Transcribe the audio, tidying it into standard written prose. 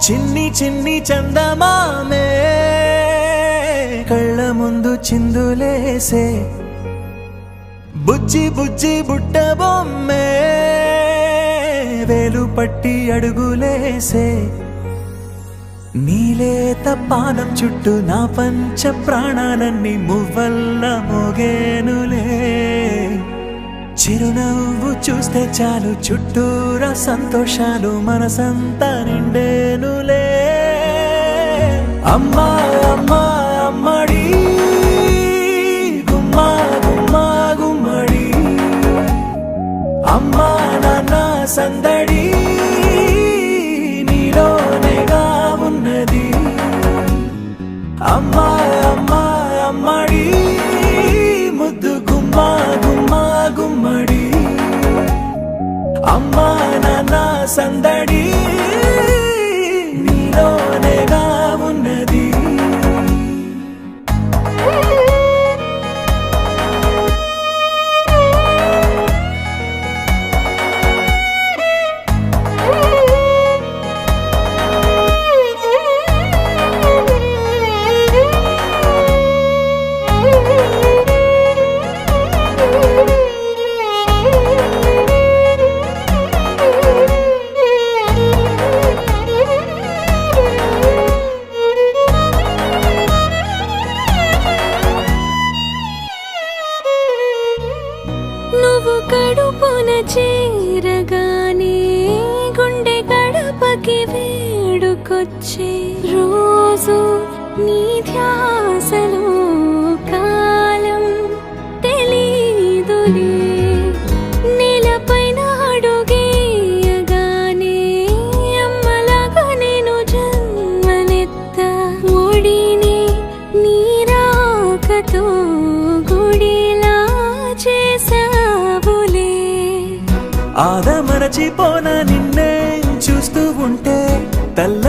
చిన్ని చిన్ని చందమామే కళ్ళ ముందు చిందులేసే బుజ్జి బుజ్జి బుట్ట బొమ్మే వేలు పట్టి అడుగులేసే నీలేత పానం చుట్టూ నా పంచ ప్రాణాలన్నీ మువ్వల్ల మోగేనులే చిరునవ్వు చూస్తే చాలు చుట్టూరా సంతోషాలు మనసంతా నిండేనులే అమ్మా అమ్మా అమ్మడి గుమ్మా గుమ్మా గుమ్మడి అమ్మా నాన్న సందడి నీలోనేగా ఉన్నది అమ్మా అమ్మా అమ్మడి ముద్దు గుమ్మా గుమ్మా గుమ్మడి అమ్మా నాన్న సందడి నీలోనేగా ఉన్నది నువ్వు కడుపున చేరగానే గుండె గడపకి వేడుకొచ్చే రోజు నీ ధ్యాసలో కాలం తెలీదులే నేలపైన అడుగేయగానే అమ్మలాగా నేను జన్మనెత్త ఒడిని నీ రాకతో గుడిలా చేసావులే ఆదమరచిపోన నిన్నే చూస్తూ ఉంటే తల్ల